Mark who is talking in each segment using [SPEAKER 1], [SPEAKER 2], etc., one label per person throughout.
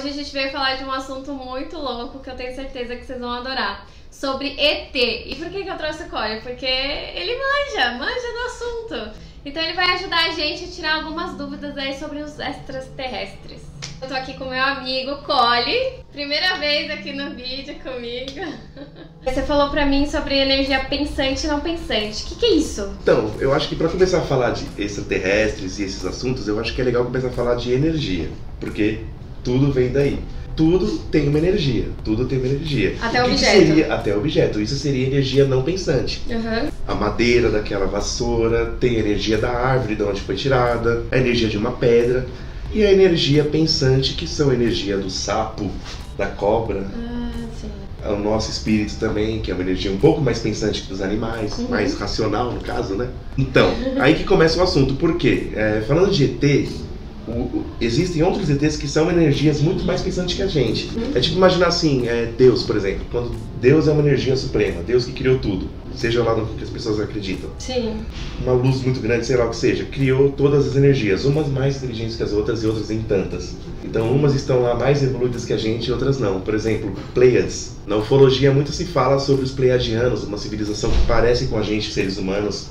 [SPEAKER 1] Hoje a gente veio falar de um assunto muito louco que eu tenho certeza que vocês vão adorar. Sobre ET. E por que eu trouxe o Collier? Porque ele manja do assunto. Então ele vai ajudar a gente a tirar algumas dúvidas aí sobre os extraterrestres. Eu tô aqui com meu amigo Collier, primeira vez aqui no vídeo comigo. Você falou pra mim sobre energia pensante e não pensante. O que é isso?
[SPEAKER 2] Então, eu acho que pra começar a falar de extraterrestres e esses assuntos, eu acho que é legal começar a falar de energia, porque tudo vem daí. Tudo tem uma energia, tudo tem uma energia.
[SPEAKER 1] Até o objeto.
[SPEAKER 2] Seria, até objeto, isso seria energia não pensante. A madeira daquela vassoura tem a energia da árvore de onde foi tirada, a energia de uma pedra e a energia pensante, que são a energia do sapo, da cobra.
[SPEAKER 1] Sim.
[SPEAKER 2] O nosso espírito também, que é uma energia um pouco mais pensante que dos animais, mais racional no caso, né? Então, aí que começa o assunto. Por quê? Falando de ET, existem outros ETs que são energias muito mais pensantes que a gente. É tipo imaginar assim, Deus, por exemplo. Quando Deus é uma energia suprema, Deus que criou tudo, seja lá no que as pessoas acreditam.
[SPEAKER 1] Sim.
[SPEAKER 2] Uma luz muito grande, sei lá o que seja, criou todas as energias, umas mais inteligentes que as outras e outras nem tantas. Então umas estão lá mais evoluídas que a gente e outras não. Por exemplo, Pleiades. Na ufologia muito se fala sobre os Pleiadianos, uma civilização que parece com a gente, seres humanos.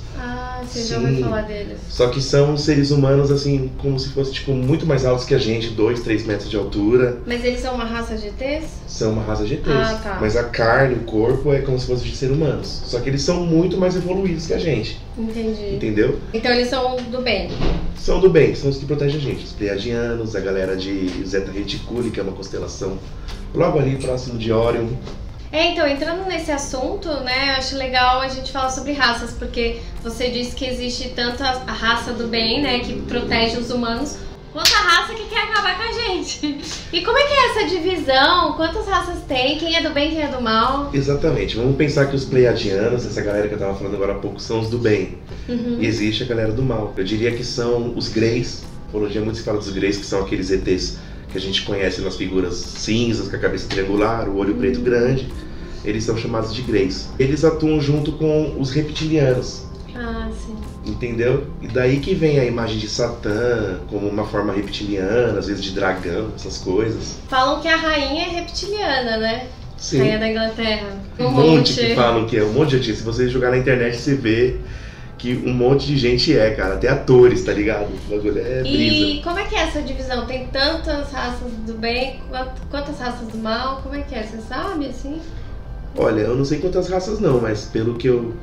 [SPEAKER 1] Você já ouviu falar deles.
[SPEAKER 2] Só que são seres humanos, assim, como se fossem, tipo, muito mais altos que a gente, 2, 3 metros de altura.
[SPEAKER 1] Mas eles são uma raça de ETs?
[SPEAKER 2] São uma raça de ETs.
[SPEAKER 1] Tá.
[SPEAKER 2] Mas a carne, o corpo, é como se fossem de seres humanos. Só que eles são muito mais evoluídos que a gente.
[SPEAKER 1] Entendi.
[SPEAKER 2] Entendeu?
[SPEAKER 1] Então eles são do bem.
[SPEAKER 2] São do bem, são os que protegem a gente. Os Pleiadianos, a galera de Zeta Reticuli, que é uma constelação logo ali, próximo de Órion.
[SPEAKER 1] Então, entrando nesse assunto, né, eu acho legal a gente falar sobre raças, porque você disse que existe tanto a raça do bem, né, que protege os humanos, quanto a raça que quer acabar com a gente. E como é que é essa divisão? Quantas raças tem? Quem é do bem, quem é do mal?
[SPEAKER 2] Exatamente. Vamos pensar que os Pleiadianos, essa galera que eu tava falando agora há pouco, são os do bem. E existe a galera do mal. Eu diria que são os Greys. A ufologia muito se fala dos Greys, que são aqueles ETs que a gente conhece nas figuras cinzas, com a cabeça triangular, o olho preto grande. Eles são chamados de Greys. Eles atuam junto com os reptilianos.
[SPEAKER 1] Sim.
[SPEAKER 2] Entendeu? E daí que vem a imagem de Satã como uma forma reptiliana, às vezes de dragão, essas coisas.
[SPEAKER 1] Falam que a rainha é reptiliana, né?
[SPEAKER 2] Sim.
[SPEAKER 1] Rainha da Inglaterra.
[SPEAKER 2] Um monte que falam que é, um monte de gente. Se você jogar na internet, você vê que um monte de gente cara. Até atores, tá ligado? O bagulho é brisa.
[SPEAKER 1] E como é que é essa divisão? Tem tantas raças do bem, quantas raças do mal? Como é que é? Você sabe, assim?
[SPEAKER 2] Olha, eu não sei quantas raças não, mas pelo que eu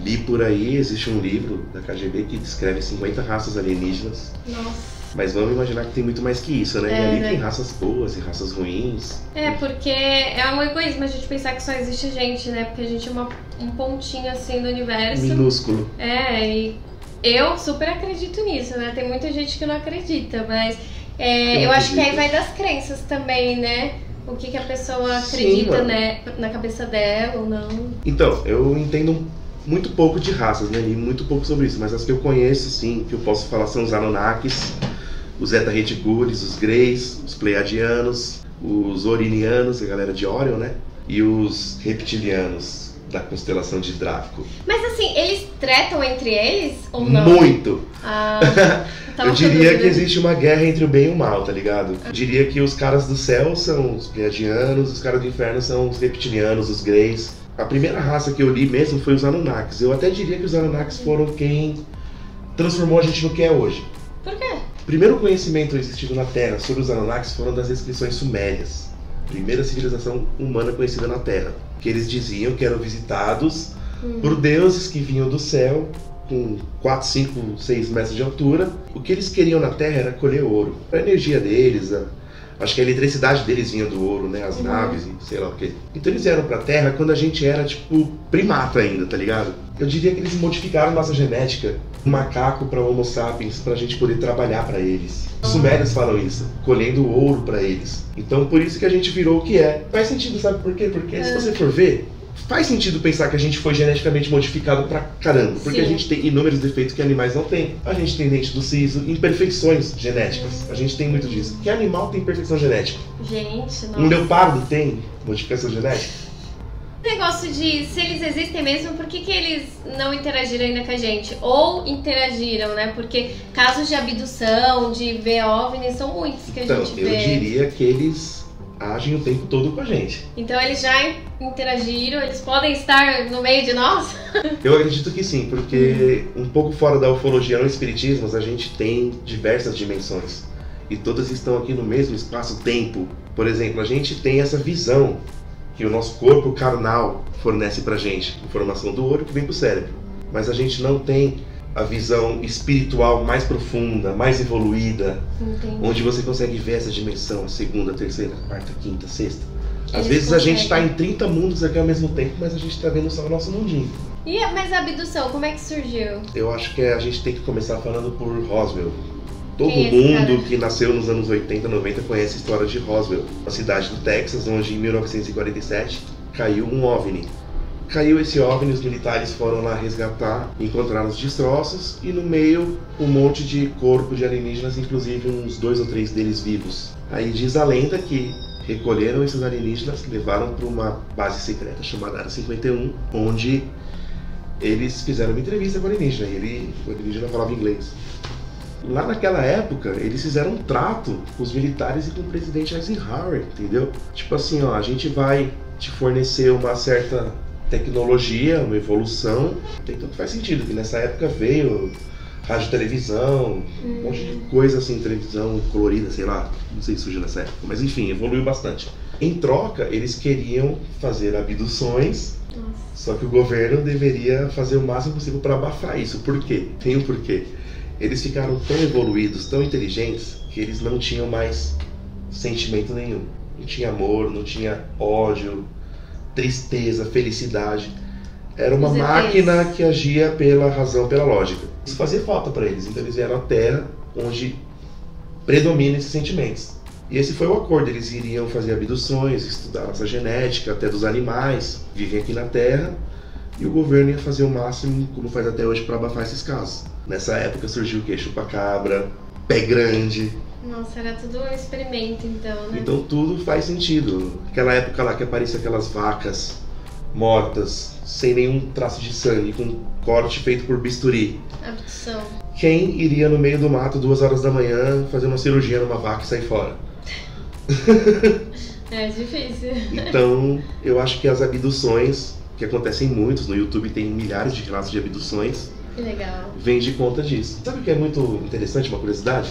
[SPEAKER 2] li por aí, existe um livro da KGB que descreve 50 raças alienígenas.
[SPEAKER 1] Nossa.
[SPEAKER 2] Mas vamos imaginar que tem muito mais que isso, né? E ali tem raças boas e raças ruins.
[SPEAKER 1] Porque é um egoísmo a gente pensar que só existe gente, né? Porque a gente é um pontinho assim do universo.
[SPEAKER 2] Minúsculo.
[SPEAKER 1] E eu super acredito nisso, né? Tem muita gente que não acredita, mas eu acho que aí vai das crenças também, né? O que a pessoa acredita, né, na cabeça dela ou não. Então,
[SPEAKER 2] eu entendo muito pouco de raças, né? Li muito pouco sobre isso, mas as que eu conheço, sim, que eu posso falar são os Anunnakis, os Zeta Reticulis, os Greys, os Pleiadianos, os Orinianos, a galera de Órion, né? E os Reptilianos, da constelação de Draco.
[SPEAKER 1] Mas assim, eles tretam entre eles ou não?
[SPEAKER 2] Muito! Eu diria que existe uma guerra entre o bem e o mal, tá ligado? Eu diria que os caras do céu são os Pleiadianos, os caras do inferno são os Reptilianos, os Greys. A primeira raça que eu li mesmo foi os Anunnakis. Eu até diria que os Anunnakis foram quem transformou a gente no que é hoje.
[SPEAKER 1] Por quê?
[SPEAKER 2] O primeiro conhecimento existido na Terra sobre os Anunnakis foram das inscrições sumérias. Primeira civilização humana conhecida na Terra. Que eles diziam que eram visitados por deuses que vinham do céu com 4, 5, 6 metros de altura. O que eles queriam na Terra era colher ouro. A energia deles, acho que a eletricidade deles vinha do ouro, né? As naves e sei lá o quê. Então eles vieram pra Terra quando a gente era, tipo, primata ainda, tá ligado? Eu diria que eles modificaram nossa genética do macaco pra Homo sapiens, pra gente poder trabalhar pra eles. Os sumérios falam isso, colhendo ouro pra eles. Então por isso que a gente virou o que é. Faz sentido, sabe por quê? Porque se você for ver, faz sentido pensar que a gente foi geneticamente modificado pra caramba. Porque a gente tem inúmeros defeitos que animais não têm. A gente tem dente do siso, imperfeições genéticas. A gente tem muito disso. Que animal tem perfeição genética?
[SPEAKER 1] Gente, nossa.
[SPEAKER 2] Um leopardo tem modificação genética?
[SPEAKER 1] negócio de se eles existem mesmo, por que eles não interagiram ainda com a gente? Ou interagiram, né? Porque casos de abdução, de ver OVNIs, são muitos que a gente vê.
[SPEAKER 2] Então, eu diria que eles agem o tempo todo com a gente.
[SPEAKER 1] Então eles já interagiram, eles podem estar no meio de nós?
[SPEAKER 2] Eu acredito que sim, porque um pouco fora da ufologia no espiritismo, a gente tem diversas dimensões. E todas estão aqui no mesmo espaço-tempo. Por exemplo, a gente tem essa visão que o nosso corpo carnal fornece pra gente, informação do olho que vem pro cérebro. Mas a gente não tem a visão espiritual mais profunda, mais evoluída,
[SPEAKER 1] Entendi.
[SPEAKER 2] onde você consegue ver essa dimensão, a segunda, terceira, quarta, quinta, sexta. Às
[SPEAKER 1] Eles
[SPEAKER 2] vezes a gente
[SPEAKER 1] conseguem.
[SPEAKER 2] está em 30 mundos aqui ao mesmo tempo, mas a gente está vendo só o nosso mundinho.
[SPEAKER 1] Mas a abdução, como é que surgiu?
[SPEAKER 2] Eu acho que a gente tem que começar falando por Roswell. Todo
[SPEAKER 1] Quem é esse
[SPEAKER 2] mundo
[SPEAKER 1] cara?
[SPEAKER 2] que nasceu nos anos 80, 90 conhece a história de Roswell, uma cidade do Texas, onde em 1947 caiu um OVNI. Caiu esse OVNI, os militares foram lá resgatar, encontraram os destroços e no meio um monte de corpo de alienígenas, inclusive uns 2 ou 3 deles vivos. Aí diz a lenda que recolheram esses alienígenas, levaram para uma base secreta chamada Área 51, onde eles fizeram uma entrevista com o alienígena e o alienígena falava inglês. Lá naquela época, eles fizeram um trato com os militares e com o presidente Eisenhower, entendeu? Tipo assim, ó, a gente vai te fornecer uma certa tecnologia, uma evolução. Tem tanto que faz sentido, que nessa época veio rádio, televisão, um monte de coisa assim, televisão colorida, sei lá, não sei se surgiu nessa época, mas enfim, evoluiu bastante. Em troca, eles queriam fazer abduções, só que o governo deveria fazer o máximo possível para abafar isso. Por quê? Tem um porquê. Eles ficaram tão evoluídos, tão inteligentes, que eles não tinham mais sentimento nenhum. Não tinha amor, não tinha ódio, tristeza, felicidade. Era uma
[SPEAKER 1] Os ETs.
[SPEAKER 2] máquina que agia pela razão, pela lógica. Isso fazia falta para eles, então eles vieram à Terra, onde predominam esses sentimentos. E esse foi o acordo, eles iriam fazer abduções, estudar nossa genética, até dos animais, vivem aqui na Terra, e o governo ia fazer o máximo, como faz até hoje, para abafar esses casos. Nessa época surgiu o quê? Chupa-cabra, pé grande.
[SPEAKER 1] Nossa, era tudo um experimento então, né?
[SPEAKER 2] Então tudo faz sentido. Aquela época lá que apareciam aquelas vacas mortas, sem nenhum traço de sangue, com corte feito por bisturi.
[SPEAKER 1] Abdução.
[SPEAKER 2] Quem iria no meio do mato, 2 horas da manhã, fazer uma cirurgia numa vaca e sair fora?
[SPEAKER 1] É difícil.
[SPEAKER 2] Então, eu acho que as abduções, que acontecem muitos, no YouTube tem milhares de relatos de abduções,
[SPEAKER 1] Que legal.
[SPEAKER 2] vem de conta disso. Sabe o que é muito interessante, uma curiosidade?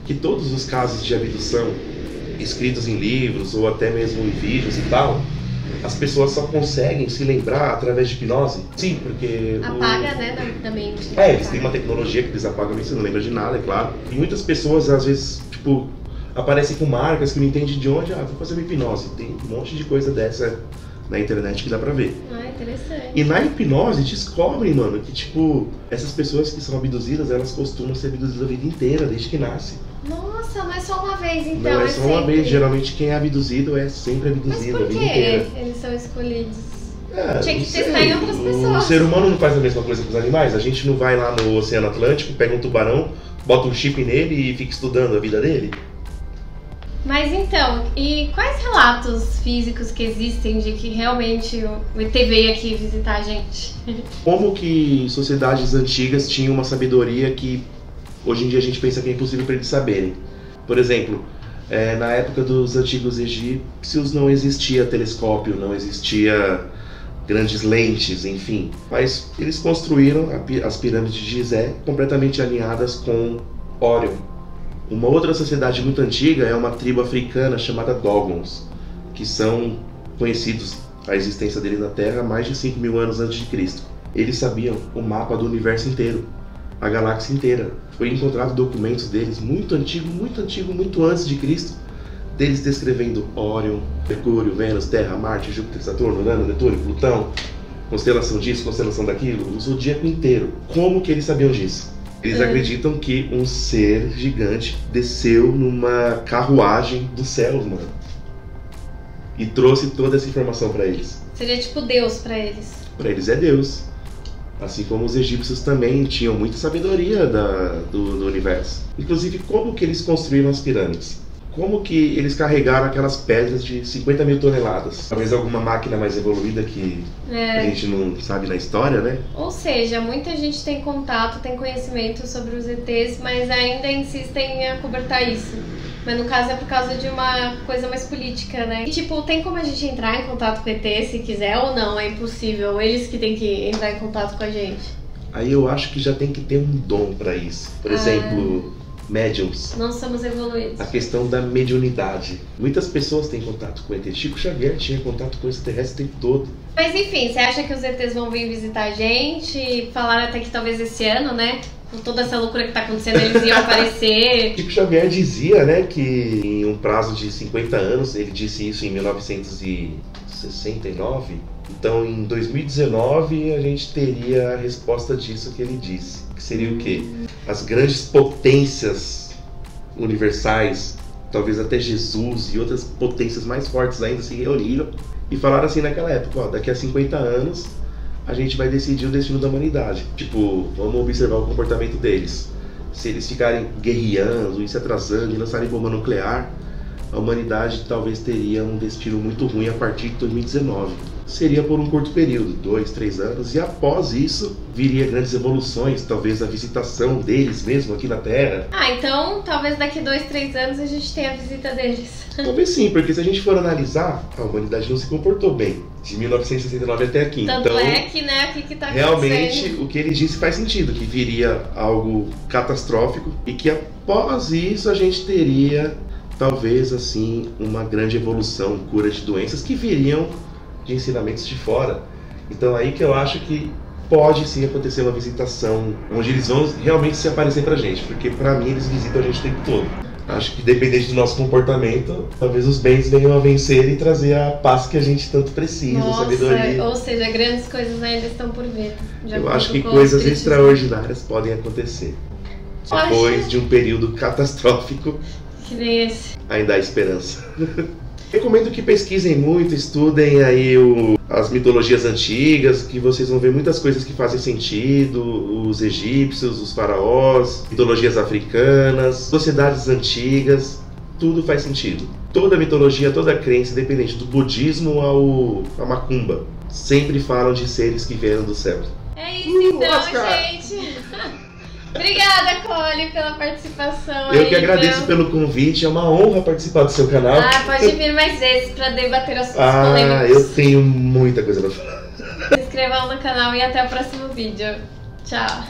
[SPEAKER 2] Que todos os casos de abdução, escritos em livros ou até mesmo em vídeos e tal, as pessoas só conseguem se lembrar através de hipnose. Sim, porque...
[SPEAKER 1] Apaga, né, da mente.
[SPEAKER 2] Eles têm uma tecnologia que eles apagam isso, você não lembra de nada, é claro. E muitas pessoas, às vezes, tipo, aparecem com marcas que não entendem de onde, vou fazer uma hipnose. Tem um monte de coisa dessa na internet que dá pra ver.
[SPEAKER 1] Ah, interessante.
[SPEAKER 2] E na hipnose descobrem, mano, que tipo, essas pessoas que são abduzidas, elas costumam ser abduzidas a vida inteira, desde que nascem.
[SPEAKER 1] Nossa, não é só uma vez então,
[SPEAKER 2] Não é só uma
[SPEAKER 1] sempre.
[SPEAKER 2] vez, geralmente quem é abduzido é sempre
[SPEAKER 1] Mas
[SPEAKER 2] abduzido a
[SPEAKER 1] por
[SPEAKER 2] vida
[SPEAKER 1] que
[SPEAKER 2] inteira.
[SPEAKER 1] eles são escolhidos?
[SPEAKER 2] Não
[SPEAKER 1] Tinha que
[SPEAKER 2] sei.
[SPEAKER 1] testar em outras
[SPEAKER 2] O
[SPEAKER 1] pessoas.
[SPEAKER 2] ser humano não faz a mesma coisa com os animais. A gente não vai lá no Oceano Atlântico, pega um tubarão, bota um chip nele e fica estudando a vida dele.
[SPEAKER 1] Mas então, e quais relatos físicos que existem de que realmente o ET veio aqui visitar a gente?
[SPEAKER 2] Como que sociedades antigas tinham uma sabedoria que hoje em dia a gente pensa que é impossível para eles saberem? Por exemplo, na época dos antigos egípcios não existia telescópio, não existia grandes lentes, enfim. Mas eles construíram as pirâmides de Gizé completamente alinhadas com Órion. Uma outra sociedade muito antiga é uma tribo africana chamada Dogons, que são conhecidos a existência deles na Terra há mais de 5.000 anos antes de Cristo. Eles sabiam o mapa do universo inteiro, a galáxia inteira. Foi encontrado documentos deles muito antigo, muito antes de Cristo, deles descrevendo Órion, Mercúrio, Vênus, Terra, Marte, Júpiter, Saturno, Urano, Netuno, Plutão, constelação disso, constelação daquilo, o zodíaco inteiro. Como que eles sabiam disso? Eles acreditam que um ser gigante desceu numa carruagem dos céus, mano, e trouxe toda essa informação pra eles.
[SPEAKER 1] Seria tipo Deus pra eles.
[SPEAKER 2] Pra eles é Deus. Assim como os egípcios também tinham muita sabedoria do universo. Inclusive, como que eles construíram as pirâmides? como que eles carregaram aquelas pedras de 50 mil toneladas. Talvez alguma máquina mais evoluída que a gente não sabe na história, né?
[SPEAKER 1] Ou seja, muita gente tem contato, tem conhecimento sobre os ETs, mas ainda insistem em acobertar isso. Mas no caso é por causa de uma coisa mais política, né? E tipo, tem como a gente entrar em contato com o ET se quiser ou não? É impossível, eles que têm que entrar em contato com a gente.
[SPEAKER 2] Aí eu acho que já tem que ter um dom pra isso. Por exemplo, médiums.
[SPEAKER 1] Não somos evoluídos.
[SPEAKER 2] A questão da mediunidade. Muitas pessoas têm contato com o ET. Chico Xavier tinha contato com esse terrestre o tempo todo.
[SPEAKER 1] Mas enfim, você acha que os ETs vão vir visitar a gente? Falaram até que talvez esse ano, né? Com toda essa loucura que tá acontecendo, eles iam aparecer.
[SPEAKER 2] Chico Xavier dizia, né, que em um prazo de 50 anos, ele disse isso em 1969. Então, em 2019, a gente teria a resposta disso que ele disse. Que seria o quê? As grandes potências universais, talvez até Jesus e outras potências mais fortes ainda se reuniram e falaram assim naquela época, ó, daqui a 50 anos a gente vai decidir o destino da humanidade. Tipo, vamos observar o comportamento deles. Se eles ficarem guerreando e se atrasando e lançarem bomba nuclear, a humanidade talvez teria um destino muito ruim a partir de 2019. Seria por um curto período, 2, 3 anos, e após isso viria grandes evoluções, talvez a visitação deles mesmo aqui na Terra.
[SPEAKER 1] Ah, então talvez daqui 2, 3 anos a gente tenha a visita deles.
[SPEAKER 2] Talvez sim, porque se a gente for analisar, a humanidade não se comportou bem de 1969 até aqui.
[SPEAKER 1] Tanto
[SPEAKER 2] então,
[SPEAKER 1] é que, né, o que tá
[SPEAKER 2] realmente
[SPEAKER 1] acontecendo?
[SPEAKER 2] o que ele disse faz sentido, que viria algo catastrófico e que após isso a gente teria talvez assim uma grande evolução, cura de doenças que viriam de ensinamentos de fora. Então aí que eu acho que pode sim acontecer uma visitação onde eles vão realmente se aparecer pra gente, porque pra mim eles visitam a gente o tempo todo. Acho que dependente do nosso comportamento, talvez os bens venham a vencer e trazer a paz que a gente tanto precisa, a sabedoria.
[SPEAKER 1] Ou seja, grandes coisas ainda estão por vir.
[SPEAKER 2] Eu acho que coisas extraordinárias podem acontecer. Depois de um período catastrófico,
[SPEAKER 1] que nem esse.
[SPEAKER 2] Ainda há esperança. Recomendo que pesquisem muito, estudem aí as mitologias antigas, que vocês vão ver muitas coisas que fazem sentido, os egípcios, os faraós, mitologias africanas, sociedades antigas, tudo faz sentido. Toda mitologia, toda crença, independente do budismo à macumba, sempre falam de seres que vieram do céu.
[SPEAKER 1] É isso então, gente! Obrigada, Cole, pela participação.
[SPEAKER 2] Eu que agradeço pelo convite, é uma honra participar do seu canal.
[SPEAKER 1] Pode vir mais vezes para debater assuntos polêmicos.
[SPEAKER 2] Eu tenho muita coisa pra falar.
[SPEAKER 1] Se inscrevam no canal e até o próximo vídeo. Tchau.